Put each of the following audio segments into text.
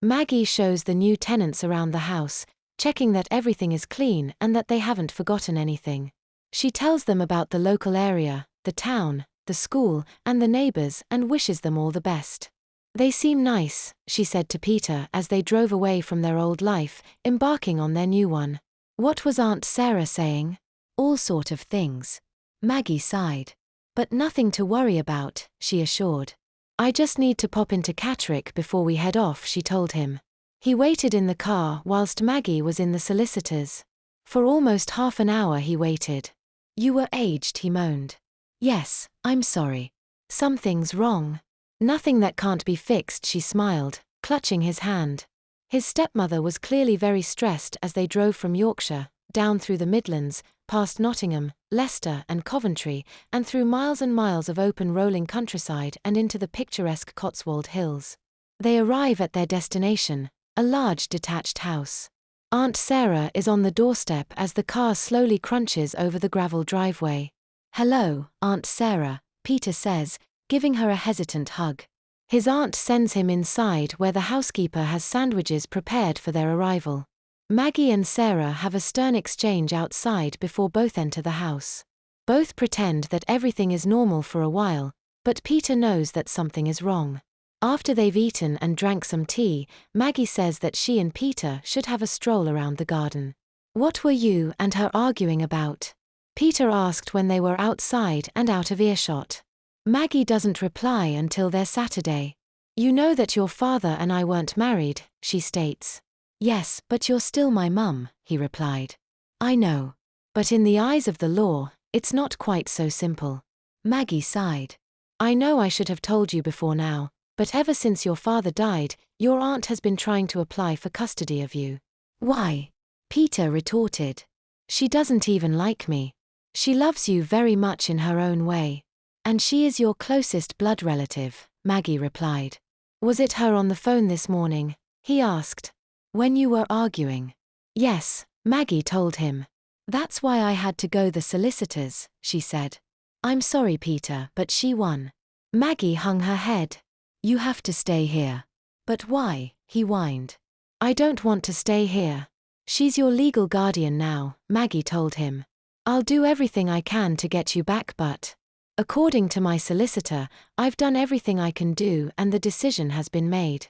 Maggie shows the new tenants around the house, checking that everything is clean and that they haven't forgotten anything. She tells them about the local area, the town, the school, and the neighbors, and wishes them all the best. They seem nice, she said to Peter as they drove away from their old life, embarking on their new one. What was Aunt Sarah saying? All sort of things. Maggie sighed. But nothing to worry about, she assured. I just need to pop into Catterick before we head off, she told him. He waited in the car whilst Maggie was in the solicitor's. For almost half an hour he waited. You were aged, he moaned. Yes, I'm sorry. Something's wrong. Nothing that can't be fixed, she smiled, clutching his hand. His stepmother was clearly very stressed as they drove from Yorkshire, down through the Midlands, past Nottingham, Leicester and Coventry, and through miles and miles of open rolling countryside and into the picturesque Cotswold Hills. They arrive at their destination, a large detached house. Aunt Sarah is on the doorstep as the car slowly crunches over the gravel driveway. Hello, Aunt Sarah, Peter says, giving her a hesitant hug. His aunt sends him inside where the housekeeper has sandwiches prepared for their arrival. Maggie and Sarah have a stern exchange outside before both enter the house. Both pretend that everything is normal for a while, but Peter knows that something is wrong. After they've eaten and drank some tea, Maggie says that she and Peter should have a stroll around the garden. What were you and her arguing about? Peter asked when they were outside and out of earshot. Maggie doesn't reply until their Saturday. You know that your father and I weren't married, she states. Yes, but you're still my mum, he replied. I know. But in the eyes of the law, it's not quite so simple. Maggie sighed. I know I should have told you before now, but ever since your father died, your aunt has been trying to apply for custody of you. Why? Peter retorted. She doesn't even like me. She loves you very much in her own way. And she is your closest blood relative, Maggie replied. Was it her on the phone this morning? He asked. When you were arguing? Yes, Maggie told him. That's why I had to go the solicitors, she said. I'm sorry, Peter, but she won. Maggie hung her head. You have to stay here. But why? He whined. I don't want to stay here. She's your legal guardian now, Maggie told him. I'll do everything I can to get you back, but according to my solicitor, I've done everything I can do and the decision has been made.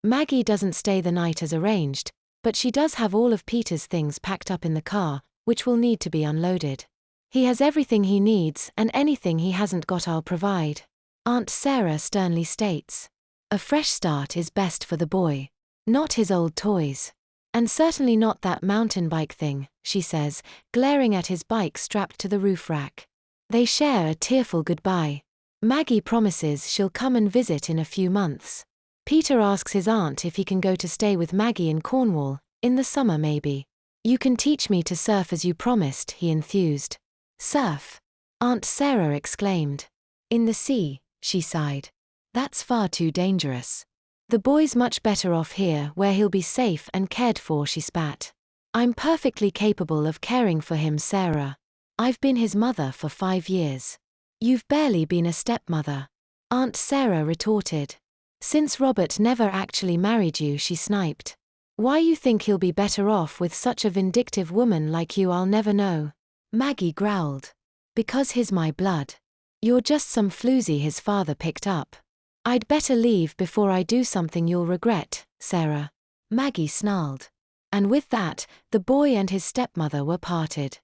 Maggie doesn't stay the night as arranged, but she does have all of Peter's things packed up in the car, which will need to be unloaded. He has everything he needs and anything he hasn't got I'll provide. Aunt Sarah sternly states. A fresh start is best for the boy. Not his old toys. And certainly not that mountain bike thing, she says, glaring at his bike strapped to the roof rack. They share a tearful goodbye. Maggie promises she'll come and visit in a few months. Peter asks his aunt if he can go to stay with Maggie in Cornwall, in the summer maybe. You can teach me to surf as you promised, he enthused. Surf? Aunt Sarah exclaimed. In the sea, she sighed. That's far too dangerous. The boy's much better off here where he'll be safe and cared for, she spat. I'm perfectly capable of caring for him, Sarah. I've been his mother for 5 years. You've barely been a stepmother. Aunt Sarah retorted. Since Robert never actually married you, she sniped. Why you think he'll be better off with such a vindictive woman like you, I'll never know. Maggie growled. Because he's my blood. You're just some floozy his father picked up. I'd better leave before I do something you'll regret, Sarah. Maggie snarled. And with that, the boy and his stepmother were parted.